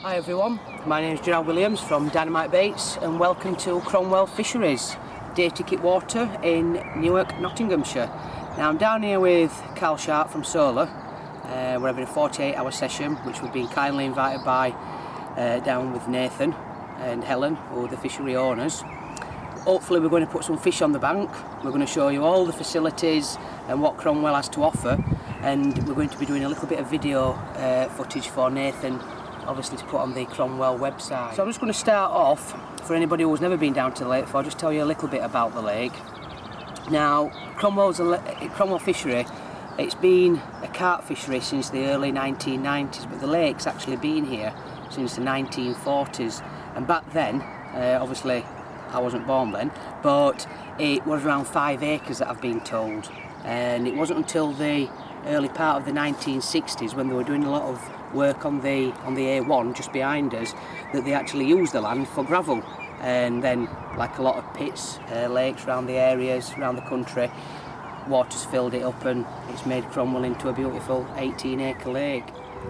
Hi everyone, my name is Gerrard Williams from Dynamite Baits and welcome to Cromwell Fisheries, day ticket water in Newark, Nottinghamshire. Now I'm down here with Carl Sharp from Solar. We're having a 48-hour session which we've been kindly invited by down with Nathan and Helen, who are the fishery owners. Hopefully we're going to put some fish on the bank. We're going to show you all the facilities and what Cromwell has to offer, and we're going to be doing a little bit of video footage for Nathan, obviously to put on the Cromwell website. So I'm just going to start off, for anybody who's never been down to the lake before, I'll just tell you a little bit about the lake. Now Cromwell Fishery, it's been a carp fishery since the early 1990s, but the lake's actually been here since the 1940s, and back then, obviously I wasn't born then, but it was around 5 acres that I've been told, and it wasn't until the early part of the 1960s, when they were doing a lot of work on the A1 just behind us, that they actually used the land for gravel. And then, like a lot of pits, lakes around the areas, around the country, water's filled it up and it's made Cromwell into a beautiful 18-acre lake.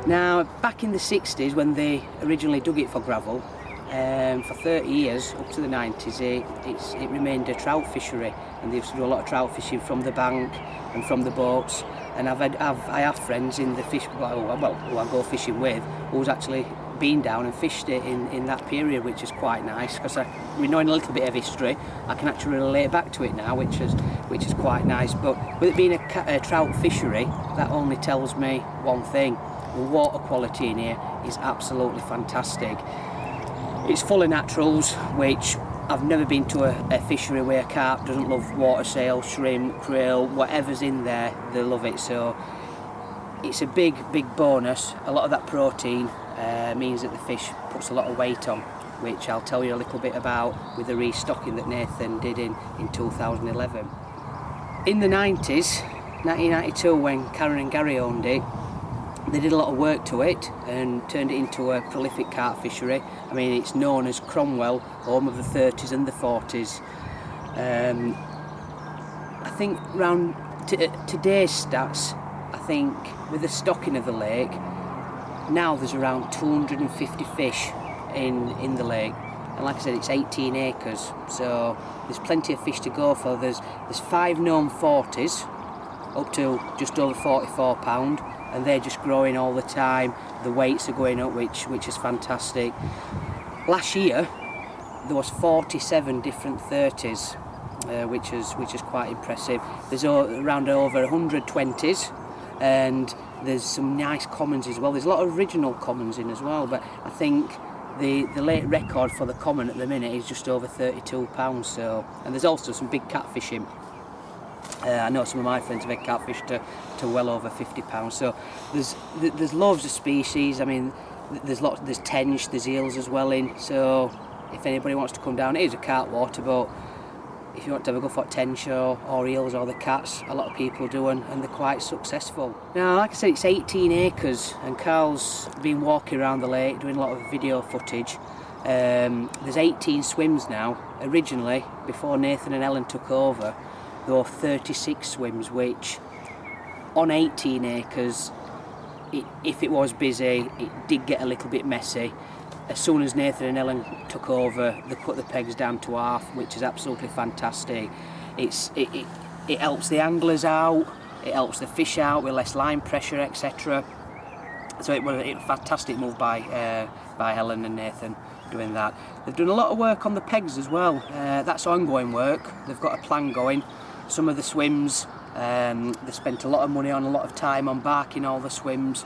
Now, back in the 60s, when they originally dug it for gravel, for 30 years, up to the 90s, it remained a trout fishery, and they used to do a lot of trout fishing from the bank and from the boats. And I have friends in the fish, who I go fishing with, who's actually been down and fished it in that period, which is quite nice, because we knowing a little bit of history, I can actually relate back to it now, which is quite nice. But with it being a trout fishery, that only tells me one thing: the water quality in here is absolutely fantastic. It's full of naturals, which I've never been to a fishery where carp doesn't love water sail, shrimp, krill, whatever's in there, they love it. So it's a big bonus. A lot of that protein means that the fish puts a lot of weight on, which I'll tell you a little bit about with the restocking that Nathan did in 2011. In the 90s, 1992, when Karen and Gary owned it, they did a lot of work to it and turned it into a prolific carp fishery. I mean, it's known as Cromwell, home of the 30s and the 40s. I think around today's stats, I think with the stocking of the lake, now there's around 250 fish in the lake. And like I said, it's 18 acres, so there's plenty of fish to go for. There's 5 known 40s, up to just over 44 pound. And they're just growing all the time. The weights are going up, which is fantastic. Last year there was 47 different 30s, which is quite impressive. There's around over 100 20s, and there's some nice commons as well. There's a lot of original commons in as well, but I think the late record for the common at the minute is just over 32 pounds. So, and there's also some big catfishing. I know some of my friends have had catfish to well over 50 pounds. So there's loads of species. I mean, there's tench, there's eels as well in. So if anybody wants to come down, it is a carp water, but if you want to have a go for tench or eels or the cats, a lot of people do, and they're quite successful. Now, like I said, it's 18 acres, and Carl's been walking around the lake doing a lot of video footage. There's 18 swims now. Originally, before Nathan and Helen took over, there were 36 swims, which on 18 acres, if it was busy, it did get a little bit messy. As soon as Nathan and Helen took over, they cut the pegs down to half, which is absolutely fantastic. It helps the anglers out, it helps the fish out with less line pressure, etc. So it was a fantastic move by Helen and Nathan doing that. They've done a lot of work on the pegs as well. That's ongoing work. They've got a plan going. Some of the swims, they spent a lot of money on, a lot of time on barking all the swims,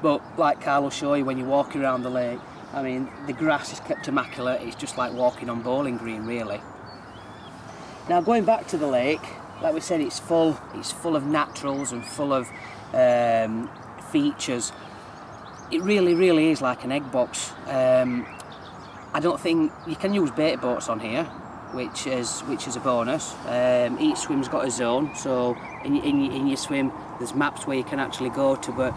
but like Carl will show you when you're walking around the lake, I mean, the grass is kept immaculate. It's just like walking on bowling green, really. Now, going back to the lake, like we said, it's full of naturals and full of features. It really is like an egg box. I don't think you can use bait boats on here, which is a bonus. Each swim's got a zone, so in your swim there's maps where you can actually go to, but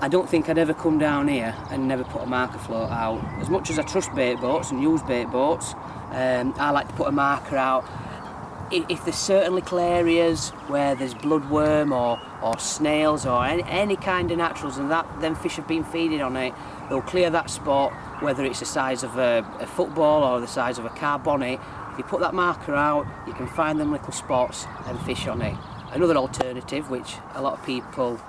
I don't think I'd ever come down here and never put a marker float out. As much as I trust bait boats and use bait boats, I like to put a marker out. if there's certain little areas where there's bloodworm or snails or any kind of naturals, and them fish have been feeding on it, they'll clear that spot, whether it's the size of a football or the size of a car bonnet. If you put that marker out, you can find them little spots and fish on it. Another alternative, which a lot of people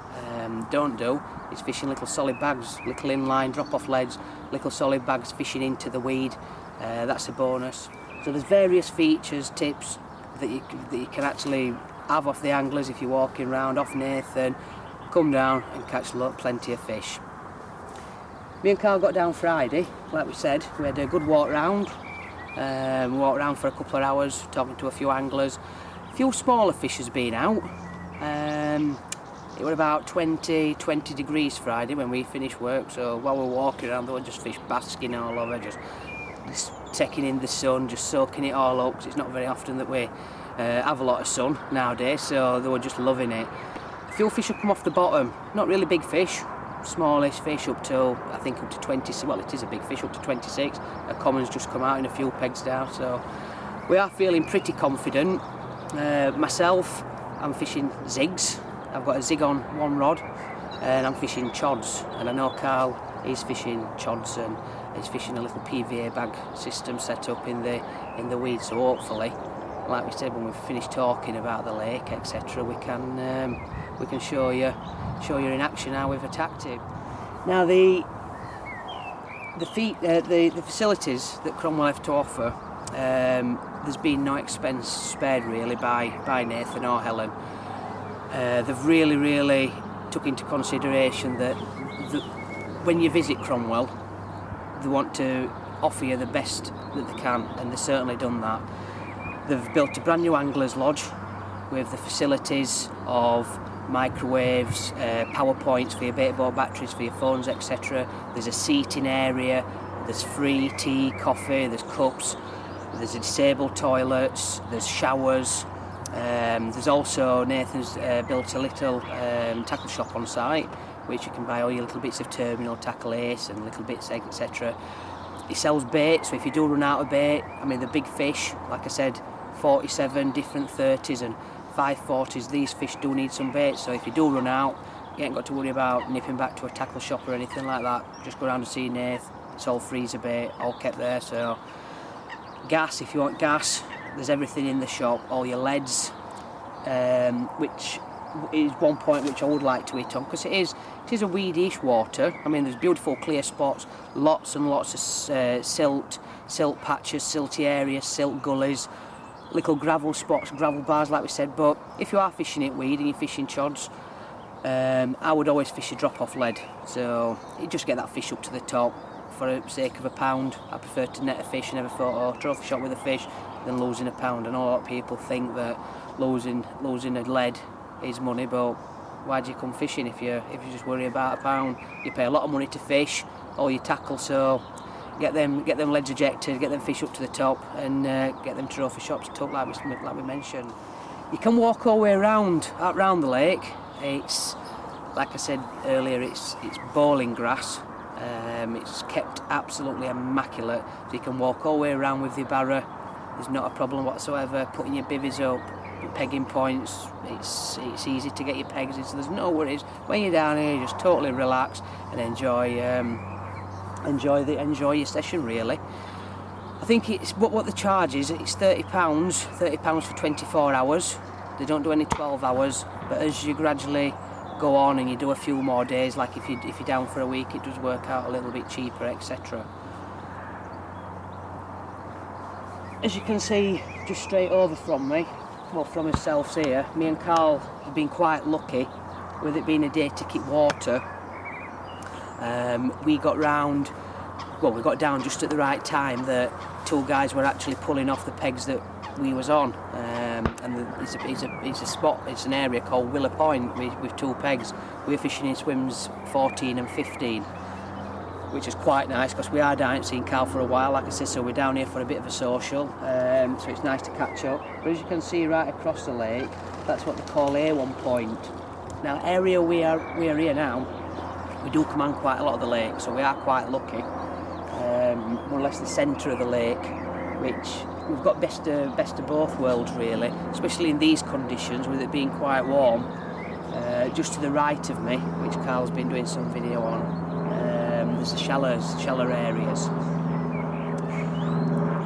don't do, is fishing little solid bags, little inline drop-off leads, little solid bags fishing into the weed. That's a bonus. So there's various features, tips that you can actually have off the anglers if you're walking around off Nathan. Come down and catch plenty of fish. Me and Carl got down Friday, like we said. We had a good walk round. Walked around for a couple of hours, talking to a few anglers. A few smaller fish has been out. It was about 20 degrees Friday when we finished work, so while we were walking around there were just fish basking all over, just taking in the sun, just soaking it all up, 'cause it's not very often that we have a lot of sun nowadays, so they were just loving it. A few fish have come off the bottom, not really big fish, smallish fish up to, I think up to 20, well it is a big fish, up to 26. A common's just come out in a few pegs down, so we are feeling pretty confident. Myself, I'm fishing zigs. I've got a zig on one rod and I'm fishing chods, and I know Carl is fishing chods and he's fishing a little PVA bag system set up in the weeds, so hopefully, like we said when we finished talking about the lake, etc., we can show you in action how we've attacked it. Now the facilities that Cromwell have to offer, there's been no expense spared really by Nathan or Helen. They've really took into consideration that when you visit Cromwell, they want to offer you the best that they can, and they've certainly done that. They've built a brand new angler's lodge with the facilities of microwaves, power points for your bait boat batteries, for your phones, etc. There's a seating area, there's free tea, coffee, there's cups, there's disabled toilets, there's showers. There's also, Nathan's built a little tackle shop on site, which you can buy all your little bits of terminal, tackle ace and little bits, etc. He sells bait, so if you do run out of bait, I mean the big fish, like I said, 47 different 30s and 540s, these fish do need some bait, so if you do run out, you ain't got to worry about nipping back to a tackle shop or anything like that. Just go around and see Nath, it's all freezer bait, all kept there. So gas, if you want gas, there's everything in the shop, all your leads, which is one point which I would like to hit on, because it is a weedish water. I mean, there's beautiful clear spots, lots and lots of silt patches, silty areas, silt gullies, little gravel spots, gravel bars like we said. But if you are fishing it weed and you're fishing chods, I would always fish a drop-off lead, so you just get that fish up to the top for the sake of £1. I prefer to net a fish and have a photo, trophy shot with a fish, than losing £1. I know a lot of people think that losing a lead is money, but why do you come fishing if you just worry about £1? You pay a lot of money to fish, all your tackle, so get them leads ejected, get them fish up to the top, and get them trophy shots took like we mentioned. You can walk all the way around the lake. It's, like I said earlier, it's bowling grass. It's kept absolutely immaculate, so you can walk all the way around with your barra. There's not a problem whatsoever putting your bivvies up, pegging points. It's easy to get your pegs in, so there's no worries. When you're down here, you just totally relax and enjoy your session really. I think it's what the charge is. It's £30 for 24 hours. They don't do any 12 hours, but as you gradually go on and you do a few more days, like if you're down for a week, it does work out a little bit cheaper, etc. As you can see just straight over from me, well, from ourselves here, me and Carl have been quite lucky with it being a day ticket water. We got down just at the right time that two guys were actually pulling off the pegs that we was on, and it's a spot, it's an area called Willow Point with two pegs. We're fishing in swims 14 and 15, which is quite nice because we are down at seeing Carl for a while, like I said, so we're down here for a bit of a social, so it's nice to catch up. But as you can see right across the lake, that's what they call A1 Point. Now, area we are here now, we do come on quite a lot of the lake, so we are quite lucky. More or less the centre of the lake, which we've got best of both worlds really, especially in these conditions with it being quite warm. Just to the right of me, which Carl's been doing some video on, there's the shallow areas.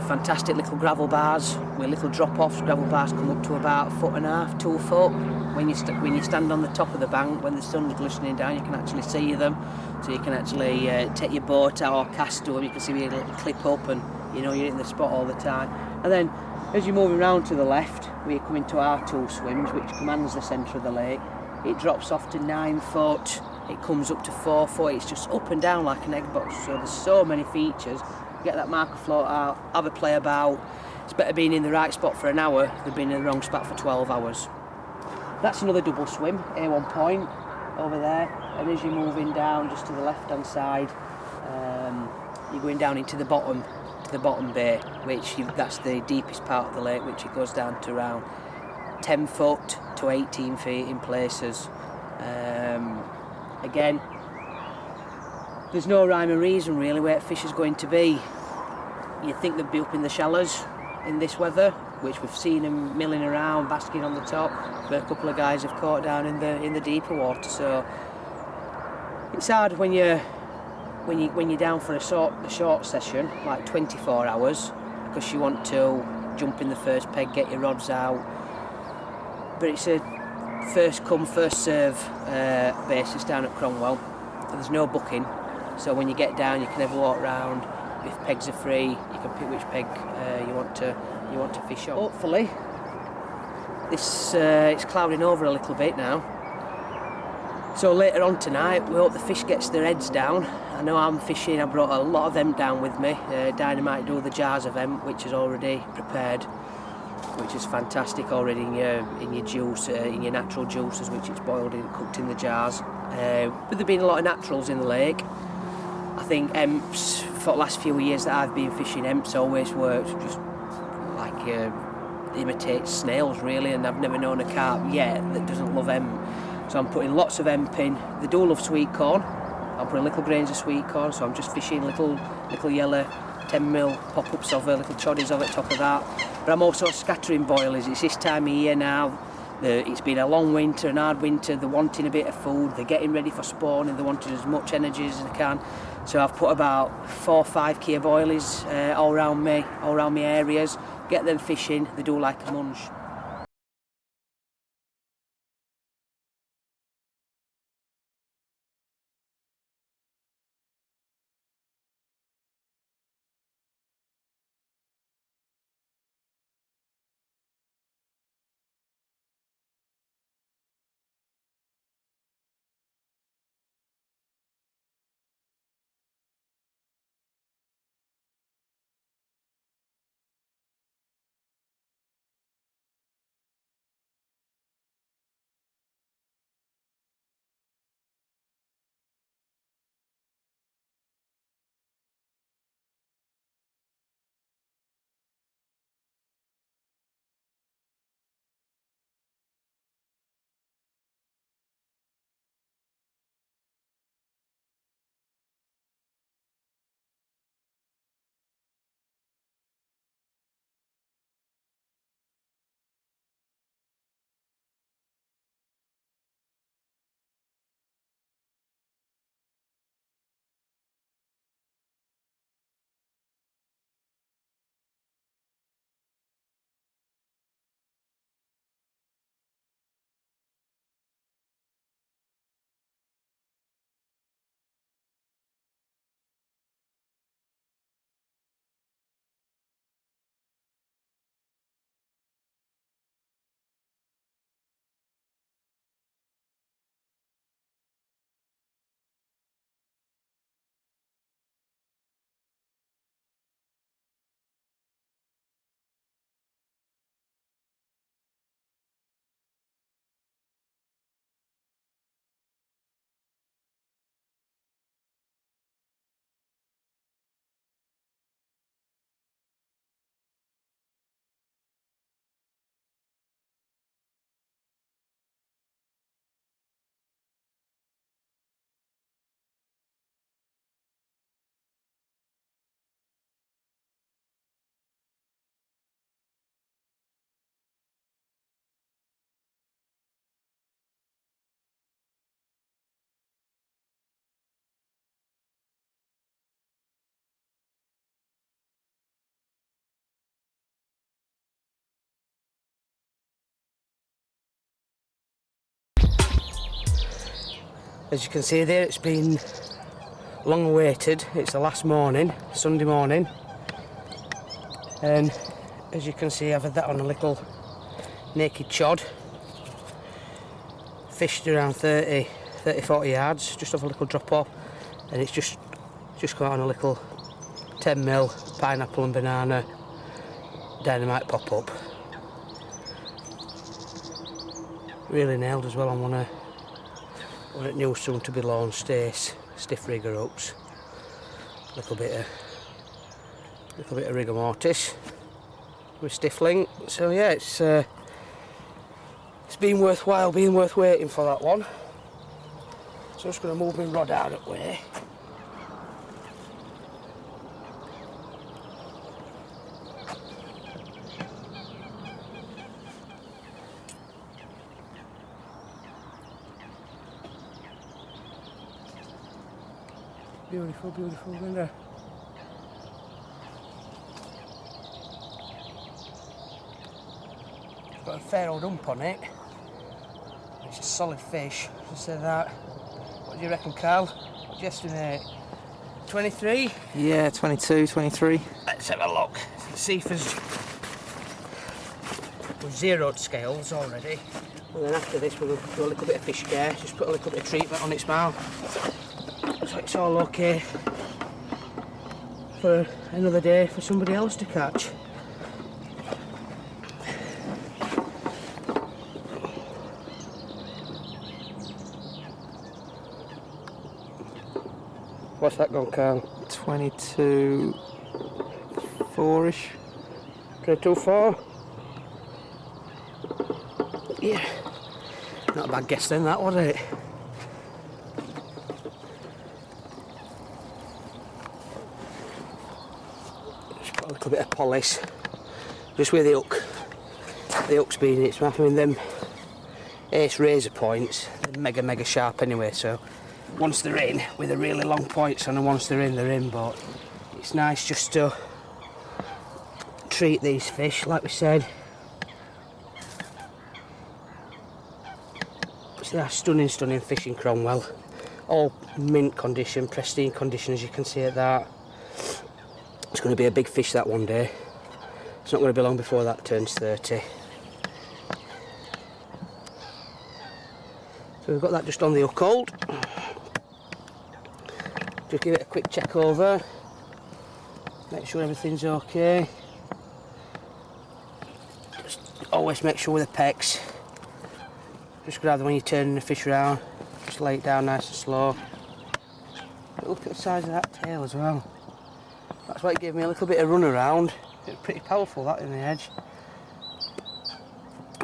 Fantastic little gravel bars with little drop-offs. Gravel bars come up to about 1.5 to 2 foot. When you stand on the top of the bank, when the sun's glistening down, you can actually see them. So you can actually take your boat out or cast to them. You can see your little clip up, and you know you're in the spot all the time. And then as you're moving round to the left, where you come into our 2 swims, which commands the centre of the lake, it drops off to 9 foot. It comes up to 4 foot. It's just up and down like an egg box. So there's so many features. Get that marker float out, have a play about. It's better being in the right spot for an hour than being in the wrong spot for 12 hours. That's another double swim, A1 point over there, and as you're moving down just to the left hand side, you're going down into the bottom bay, that's the deepest part of the lake, which it goes down to around 10 foot to 18 feet in places. Again, there's no rhyme or reason really where fish is going to be. You'd think they'd be up in the shallows in this weather, which we've seen them milling around, basking on the top, but a couple of guys have caught down in the deeper water. So it's hard when you're down for a short session, like 24 hours, because you want to jump in the first peg, get your rods out. But it's a first come, first serve basis down at Cromwell. There's no booking, so when you get down, you can have a walk round. If pegs are free, you can pick which peg you want to fish on. Hopefully, it's clouding over a little bit now. So later on tonight, we hope the fish gets their heads down. I know I'm fishing. I brought a lot of them down with me. Dynamite do the jars of them, which is already prepared, which is fantastic already in your juice, in your natural juices, which it's boiled in, cooked in the jars. But there've been a lot of naturals in the lake. I think emps, for the last few years that I've been fishing, emps always worked just like imitate snails really, and I've never known a carp yet that doesn't love emp. So I'm putting lots of emp in. They do love sweet corn. I'm putting little grains of sweet corn, so I'm just fishing little yellow 10mm pop-ups of little choddies of it, top of that. But I'm also scattering boilies. It's this time of year now. It's been a long winter, an hard winter. They're wanting a bit of food. They're getting ready for spawning. They're wanting as much energy as they can. So I've put about 4 or 5 key boilies all around my areas. Get them fishing. They do like a munch. As you can see there, it's been long awaited. It's the last morning, Sunday morning, and as you can see, I've had that on a little naked chod, fished around 30, 40 yards, just off a little drop off, and it's just got on a little 10mm pineapple and banana dynamite pop up. Really nailed as well on one at new soon to be launched stiff rigger hooks. Little bit of rigor mortis with stiff link. So yeah, it's been worthwhile, been worth waiting for that one. So I'm just going to move my rod out of the way. Beautiful, beautiful, isn't there? It's got a fair old hump on it. It's a solid fish, just say that. What do you reckon, Carl? What do you estimate? 23? Yeah, 22, 23. Let's have a look. See if we've zeroed scales already. And then after this we'll do a little bit of fish care, just put a little bit of treatment on its mouth. So it's all okay for another day for somebody else to catch. What's that gone, Carl? 22, 4-ish. 22.4? Yeah. Not a bad guess then, that, was it? A little bit of polish just with the hook. The hook's been in its mouth. I mean, them ace razor points, they're mega sharp anyway, so once they're in with the really long points on, and once they're in, but it's nice just to treat these fish like we said. So they're stunning fish in Cromwell, all mint condition, pristine condition, as you can see at that. It's going to be a big fish that one day. It's not going to be long before that turns 30. So we've got that just on the hook hold. Just give it a quick check over. Make sure everything's okay. Just always make sure with the pecs. Just grab them when you're turning the fish around. Just lay it down nice and slow. But look at the size of that tail as well. That's why it gave me a little bit of run around. It was pretty powerful, that, in the edge.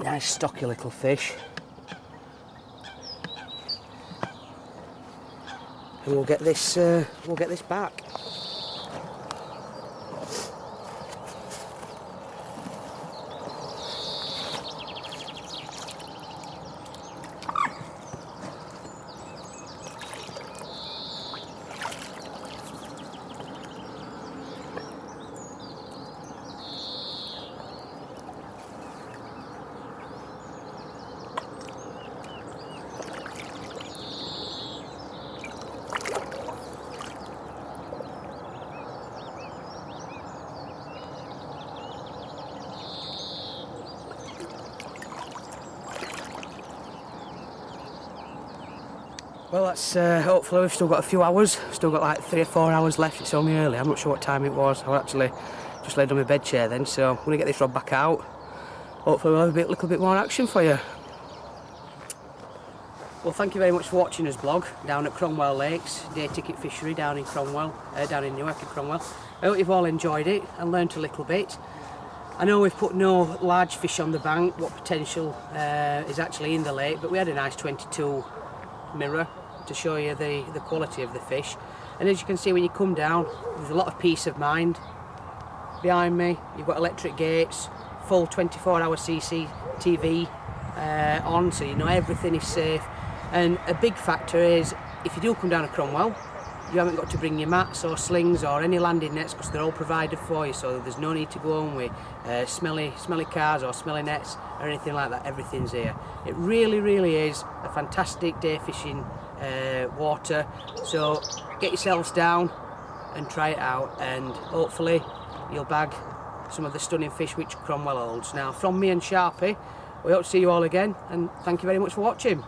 Nice stocky little fish. And we'll get this back. Well, that's hopefully we've still got a few hours. Still got like 3 or 4 hours left. It's only early. I'm not sure what time it was. I actually just laid on my bed chair then, so I'm going to get this rod back out. Hopefully we'll have a little bit more action for you. Well, thank you very much for watching us vlog down at Cromwell Lakes, day ticket fishery down in Cromwell, down in Newark and Cromwell. I hope you've all enjoyed it and learnt a little bit. I know we've put no large fish on the bank, what potential is actually in the lake, but we had a nice 22 mirror to show you the quality of the fish. And as you can see when you come down, there's a lot of peace of mind. Behind me you've got electric gates, full 24-hour CCTV on, so you know everything is safe. And a big factor is, if you do come down to Cromwell, you haven't got to bring your mats or slings or any landing nets, because they're all provided for you, so there's no need to go home with smelly cars or smelly nets or anything like that. Everything's here. It really is a fantastic day fishing water. So get yourselves down and try it out, and hopefully you'll bag some of the stunning fish which Cromwell holds. Now, from me and Sharpie, we hope to see you all again, and thank you very much for watching.